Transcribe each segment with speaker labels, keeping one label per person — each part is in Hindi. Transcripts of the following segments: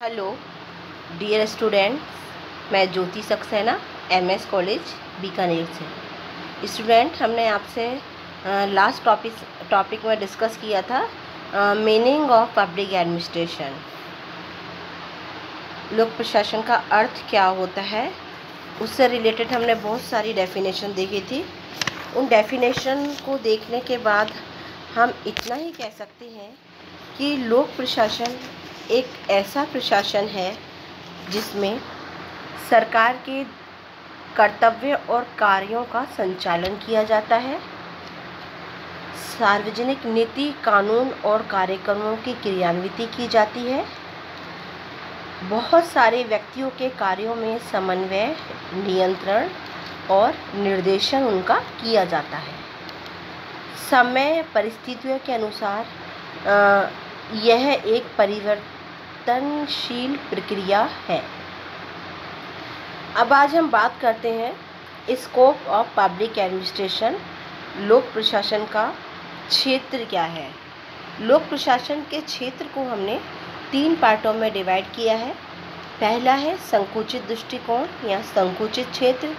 Speaker 1: हेलो डियर स्टूडेंट्स, मैं ज्योति सक्सेना एमएस कॉलेज बीकानेर से। स्टूडेंट, हमने आपसे लास्ट टॉपिक में डिस्कस किया था मीनिंग ऑफ पब्लिक एडमिनिस्ट्रेशन। लोक प्रशासन का अर्थ क्या होता है, उससे रिलेटेड हमने बहुत सारी डेफिनेशन देखी थी। उन डेफिनेशन को देखने के बाद हम इतना ही कह सकते हैं कि लोक प्रशासन एक ऐसा प्रशासन है जिसमें सरकार के कर्तव्य और कार्यों का संचालन किया जाता है, सार्वजनिक नीति, कानून और कार्यक्रमों की क्रियान्विति की जाती है, बहुत सारे व्यक्तियों के कार्यों में समन्वय, नियंत्रण और निर्देशन उनका किया जाता है। समय परिस्थितियों के अनुसार यह एक परिवर्तनशील प्रक्रिया है। अब आज हम बात करते हैं स्कोप ऑफ पब्लिक एडमिनिस्ट्रेशन। लोक प्रशासन का क्षेत्र क्या है। लोक प्रशासन के क्षेत्र को हमने 3 पार्टों में डिवाइड किया है। पहला है संकुचित दृष्टिकोण या संकुचित क्षेत्र।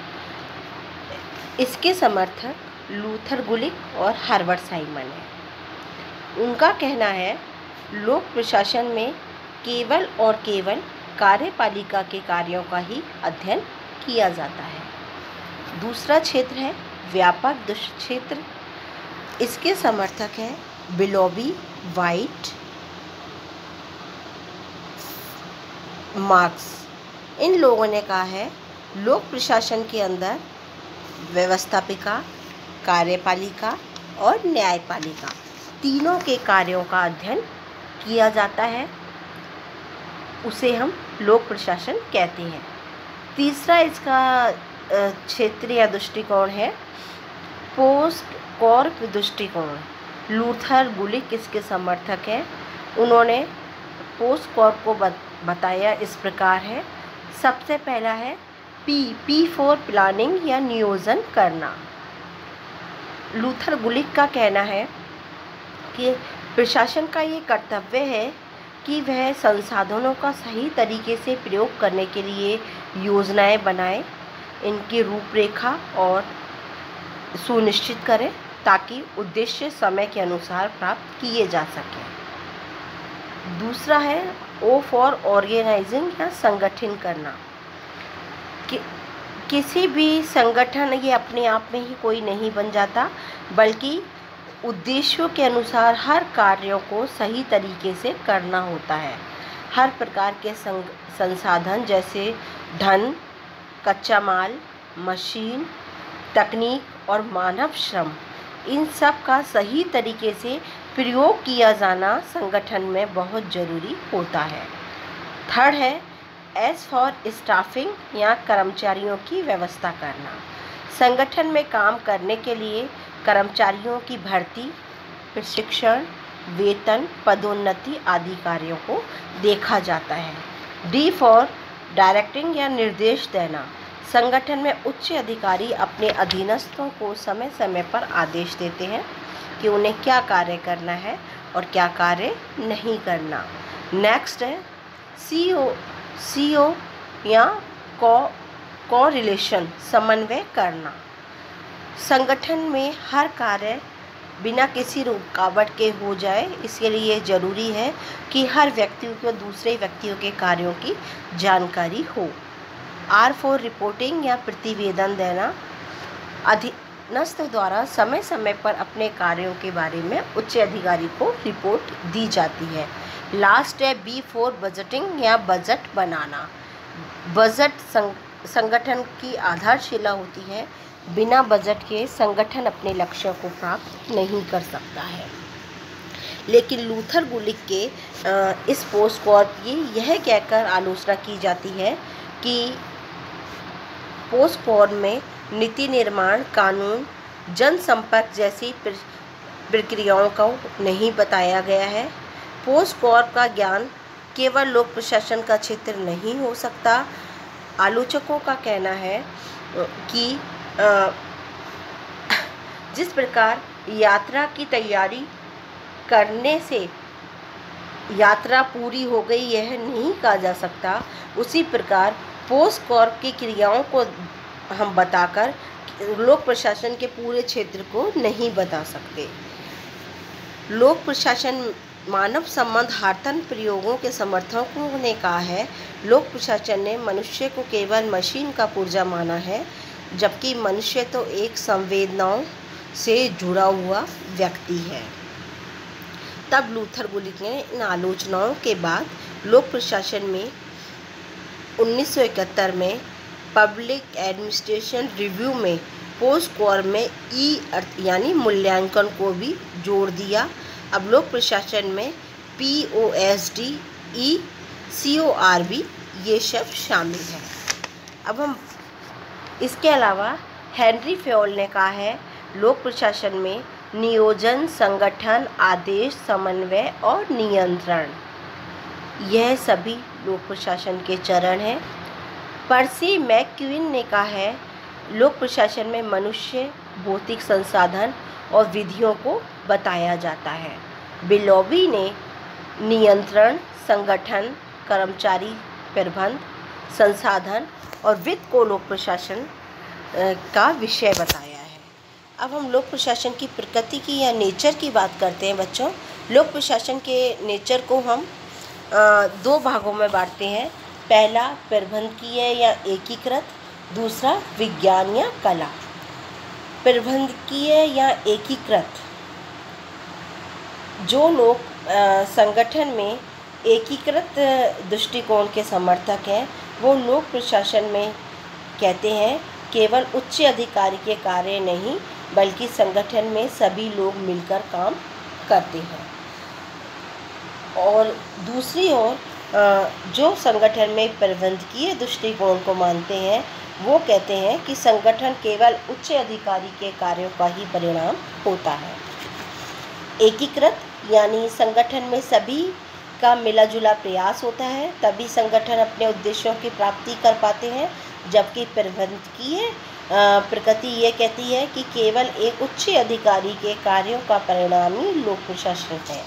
Speaker 1: इसके समर्थक लूथर गुलिक और हर्बर्ट साइमन है। उनका कहना है लोक प्रशासन में केवल और केवल कार्यपालिका के कार्यों का ही अध्ययन किया जाता है। दूसरा क्षेत्र है व्यापक क्षेत्र। इसके समर्थक हैं बिलोबी, वाइट, मार्क्स। इन लोगों ने कहा है लोक प्रशासन के अंदर व्यवस्थापिका, कार्यपालिका और न्यायपालिका तीनों के कार्यों का अध्ययन किया जाता है, उसे हम लोक प्रशासन कहते हैं। तीसरा इसका क्षेत्र या दृष्टिकोण है पोस्ट कॉर्प दृष्टिकोण। लूथर गुलिक इसके समर्थक हैं। उन्होंने पोस्ट कॉर्प को बताया इस प्रकार है। सबसे पहला है पी फॉर प्लानिंग या नियोजन करना। लूथर गुलिक का कहना है कि प्रशासन का ये कर्तव्य है कि वह संसाधनों का सही तरीके से प्रयोग करने के लिए योजनाएं बनाए, इनकी रूपरेखा और सुनिश्चित करें ताकि उद्देश्य समय के अनुसार प्राप्त किए जा सकें। दूसरा है ओ फॉर ऑर्गेनाइजिंग या संगठन करना। किसी भी संगठन ये अपने आप में ही कोई नहीं बन जाता, बल्कि उद्देश्यों के अनुसार हर कार्यों को सही तरीके से करना होता है। हर प्रकार के संसाधन जैसे धन, कच्चा माल, मशीन, तकनीक और मानव श्रम, इन सब का सही तरीके से प्रयोग किया जाना संगठन में बहुत ज़रूरी होता है। थर्ड है एस फॉर स्टाफिंग या कर्मचारियों की व्यवस्था करना। संगठन में काम करने के लिए कर्मचारियों की भर्ती, प्रशिक्षण, वेतन, पदोन्नति आदि कार्यों को देखा जाता है। डी फॉर डायरेक्टिंग या निर्देश देना। संगठन में उच्च अधिकारी अपने अधीनस्थों को समय समय पर आदेश देते हैं कि उन्हें क्या कार्य करना है और क्या कार्य नहीं करना। नेक्स्ट है सीओ या कोरिलेशन, समन्वय करना। संगठन में हर कार्य बिना किसी रुकावट के हो जाए, इसके लिए ज़रूरी है कि हर व्यक्ति को दूसरे व्यक्तियों के कार्यों की जानकारी हो। आर फॉर रिपोर्टिंग या प्रतिवेदन देना। अधीनस्थ द्वारा समय समय पर अपने कार्यों के बारे में उच्च अधिकारी को रिपोर्ट दी जाती है। लास्ट है बी फॉर बजटिंग या बजट बनाना। बजट संगठन की आधारशिला होती है। बिना बजट के संगठन अपने लक्ष्यों को प्राप्त नहीं कर सकता है। लेकिन लूथर गुलिक के इस पोस्ट कॉर्प की यह कहकर आलोचना की जाती है कि पोस्ट कॉर्प में नीति निर्माण, कानून, जनसंपर्क जैसी प्रक्रियाओं को नहीं बताया गया है। पोस्ट कॉर्प का ज्ञान केवल लोक प्रशासन का क्षेत्र नहीं हो सकता। आलोचकों का कहना है कि जिस प्रकार यात्रा की तैयारी करने से यात्रा पूरी हो गई यह नहीं कहा जा सकता, उसी प्रकार पोस्ट कॉर्प की क्रियाओं को हम बताकर लोक प्रशासन के पूरे क्षेत्र को नहीं बता सकते। लोक प्रशासन मानव संबंध हार्टन प्रयोगों के समर्थकों ने कहा है, लोक प्रशासन ने मनुष्य को केवल मशीन का पुर्जा माना है, जबकि मनुष्य तो एक संवेदनाओं से जुड़ा हुआ व्यक्ति है। तब लूथर गुलिक ने इन आलोचनाओं के बाद लोक प्रशासन में 1971 में पब्लिक एडमिनिस्ट्रेशन रिव्यू में पोस्ट कॉर्प में ई अर्थ यानी मूल्यांकन को भी जोड़ दिया। अब लोक प्रशासन में POSD, E, CORB ये शब्द शामिल है। अब हम इसके अलावा हेनरी फेयोल ने कहा है, लोक प्रशासन में नियोजन, संगठन, आदेश, समन्वय और नियंत्रण यह सभी लोक प्रशासन के चरण हैं। पर्सी मैकक्यूइन ने कहा है, लोक प्रशासन में मनुष्य, भौतिक संसाधन और विधियों को बताया जाता है। बिलोबी ने नियंत्रण, संगठन, कर्मचारी प्रबंध, संसाधन और वित्त को लोक प्रशासन का विषय बताया है। अब हम लोक प्रशासन की प्रकृति की या नेचर की बात करते हैं बच्चों। लोक प्रशासन के नेचर को हम दो भागों में बांटते हैं। पहला प्रबंधकीय या एकीकृत, दूसरा विज्ञान या कला। प्रबंधकीय या एकीकृत, जो लोग संगठन में एकीकृत दृष्टिकोण के समर्थक हैं, वो लोक प्रशासन में कहते हैं केवल उच्च अधिकारी के कार्य नहीं बल्कि संगठन में सभी लोग मिलकर काम करते हैं। और दूसरी ओर जो संगठन में प्रबंधकीय दृष्टिकोण को मानते हैं, वो कहते हैं कि संगठन केवल उच्च अधिकारी के कार्यों का ही परिणाम होता है। एकीकृत यानी संगठन में सभी का मिला जुला प्रयास होता है, तभी संगठन अपने उद्देश्यों की प्राप्ति कर पाते हैं। जबकि प्रबंधकीय प्रकृति ये कहती है कि केवल एक उच्च अधिकारी के कार्यों का परिणाम ही लोक प्रशासन है।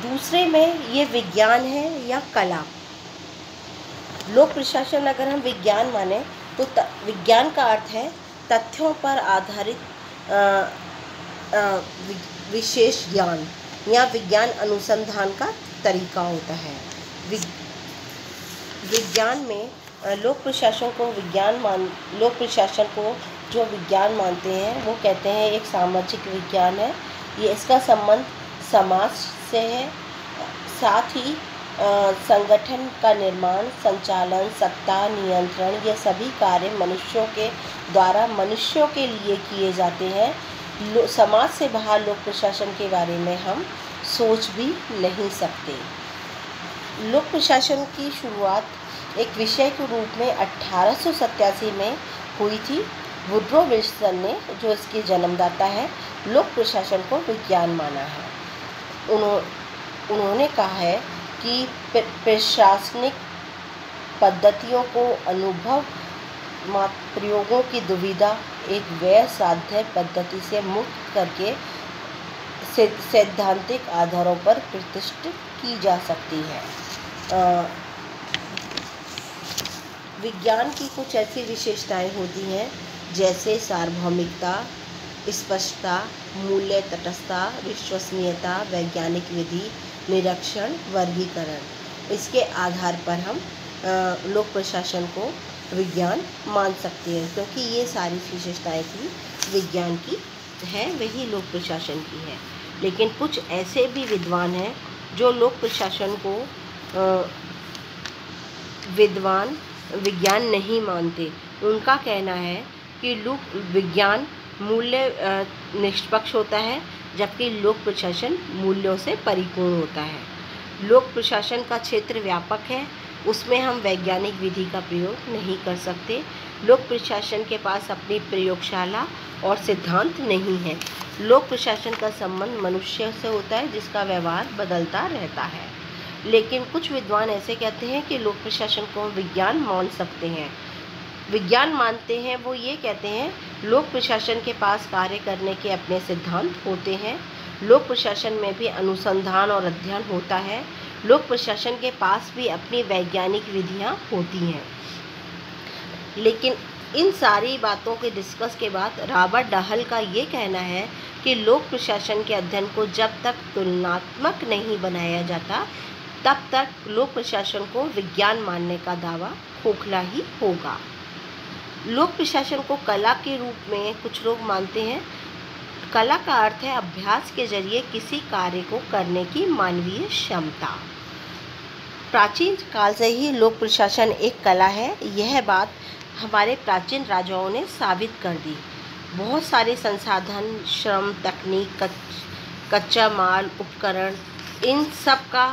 Speaker 1: दूसरे में ये विज्ञान है या कला। लोक प्रशासन अगर हम विज्ञान माने तो विज्ञान का अर्थ है तथ्यों पर आधारित विशेष ज्ञान या विज्ञान अनुसंधान का तरीका होता है। विज्ञान में लोक प्रशासन को जो विज्ञान मानते हैं वो कहते हैं एक सामाजिक विज्ञान है। ये इसका संबंध समाज से है। साथ ही संगठन का निर्माण, संचालन, सत्ता, नियंत्रण ये सभी कार्य मनुष्यों के द्वारा मनुष्यों के लिए किए जाते हैं। समाज से बाहर लोक प्रशासन के बारे में हम सोच भी नहीं सकते। लोक प्रशासन की शुरुआत एक विषय के रूप में 1887 में हुई थी। वुड्रो विल्सन ने, जो इसके जन्मदाता है, लोक प्रशासन को विज्ञान माना है। उन्होंने कहा है कि प्रशासनिक पद्धतियों को अनुभव प्रयोगों की दुविधा एक व्यय साध्य पद्धति से मुक्त करके सैद्धांतिक आधारों पर प्रतिष्ठित की जा सकती है। विज्ञान की कुछ ऐसी विशेषताएं होती हैं जैसे सार्वभौमिकता, स्पष्टता, मूल्य तटस्थता, विश्वसनीयता, वैज्ञानिक विधि, निरीक्षण, वर्गीकरण। इसके आधार पर हम लोक प्रशासन को विज्ञान मान सकते हैं, क्योंकि ये सारी विशेषताएं की विज्ञान की है, वही लोक प्रशासन की है। लेकिन कुछ ऐसे भी विद्वान हैं जो लोक प्रशासन को विज्ञान नहीं मानते। उनका कहना है कि विज्ञान मूल्य निष्पक्ष होता है, जबकि लोक प्रशासन मूल्यों से परिपूर्ण होता है। लोक प्रशासन का क्षेत्र व्यापक है, उसमें हम वैज्ञानिक विधि का प्रयोग नहीं कर सकते। लोक प्रशासन के पास अपनी प्रयोगशाला और सिद्धांत नहीं है। लोक प्रशासन का संबंध मनुष्य से होता है, जिसका व्यवहार बदलता रहता है। लेकिन कुछ विद्वान ऐसे कहते हैं कि लोक प्रशासन को विज्ञान मान सकते हैं। विज्ञान मानते हैं, वो ये कहते हैं लोक प्रशासन के पास कार्य करने के अपने सिद्धांत होते हैं। लोक प्रशासन में भी अनुसंधान और अध्ययन होता है। लोक प्रशासन के पास भी अपनी वैज्ञानिक विधियां होती हैं। लेकिन इन सारी बातों के डिस्कस के बाद रॉबर्ट डहल का ये कहना है कि लोक प्रशासन के अध्ययन को जब तक तुलनात्मक नहीं बनाया जाता तब तक लोक प्रशासन को विज्ञान मानने का दावा खोखला ही होगा। लोक प्रशासन को कला के रूप में कुछ लोग मानते हैं। कला का अर्थ है अभ्यास के जरिए किसी कार्य को करने की मानवीय क्षमता। प्राचीन काल से ही लोक प्रशासन एक कला है। यह बात हमारे प्राचीन राजाओं ने साबित कर दी। बहुत सारे संसाधन, श्रम, तकनीक, कच्चा माल, उपकरण, इन सब का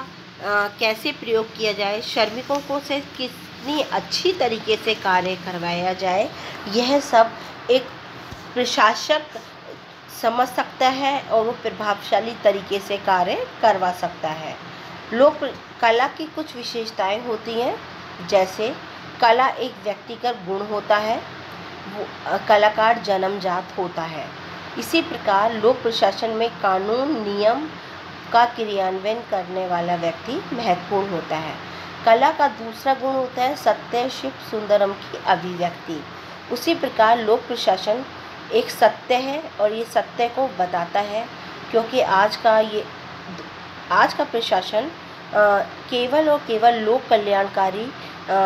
Speaker 1: कैसे प्रयोग किया जाए, श्रमिकों को से कितनी अच्छी तरीके से कार्य करवाया जाए, यह सब एक प्रशासक समझ सकता है और वो प्रभावशाली तरीके से कार्य करवा सकता है। लोक कला की कुछ विशेषताएं होती हैं, जैसे कला एक व्यक्तिगत गुण होता है, वो कलाकार जन्मजात होता है। इसी प्रकार लोक प्रशासन में कानून नियम का क्रियान्वयन करने वाला व्यक्ति महत्वपूर्ण होता है। कला का दूसरा गुण होता है सत्य शिव सुंदरम की अभिव्यक्ति। उसी प्रकार लोक प्रशासन एक सत्य है और ये सत्य को बताता है, क्योंकि आज का प्रशासन केवल और केवल लोक कल्याणकारी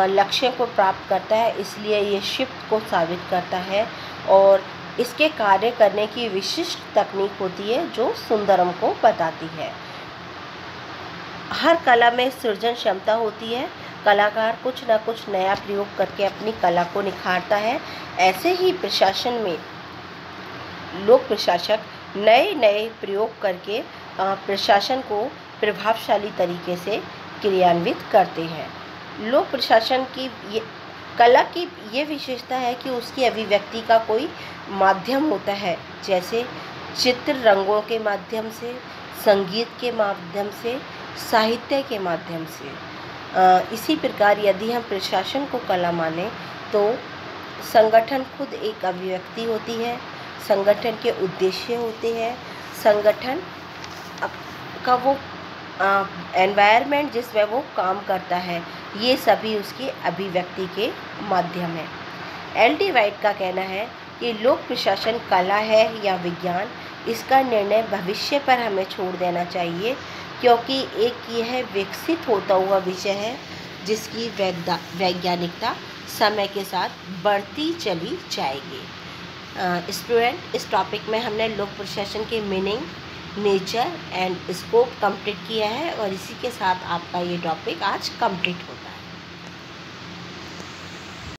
Speaker 1: लक्ष्य को प्राप्त करता है, इसलिए ये शिव को साबित करता है और इसके कार्य करने की विशिष्ट तकनीक होती है जो सुंदरम को बताती है। हर कला में सृजन क्षमता होती है। कलाकार कुछ ना कुछ नया प्रयोग करके अपनी कला को निखारता है। ऐसे ही प्रशासन में लोक प्रशासक नए नए प्रयोग करके प्रशासन को प्रभावशाली तरीके से क्रियान्वित करते हैं। लोक प्रशासन की कला की ये विशेषता है कि उसकी अभिव्यक्ति का कोई माध्यम होता है, जैसे चित्र, रंगों के माध्यम से, संगीत के माध्यम से, साहित्य के माध्यम से। इसी प्रकार यदि हम प्रशासन को कला माने तो संगठन खुद एक अभिव्यक्ति होती है, संगठन के उद्देश्य होते हैं, संगठन का वो एनवायरनमेंट जिसमें वो काम करता है, ये सभी उसकी अभिव्यक्ति के माध्यम है। एल.डी. वाइट का कहना है कि लोक प्रशासन कला है या विज्ञान, इसका निर्णय भविष्य पर हमें छोड़ देना चाहिए, क्योंकि एक यह विकसित होता हुआ विषय है जिसकी वैज्ञानिकता समय के साथ बढ़ती चली जाएगी। स्टूडेंट, इस टॉपिक में हमने लोक प्रशासन के meaning, nature and scope complete किया है और इसी के साथ आपका ये टॉपिक आज कंप्लीट होता है।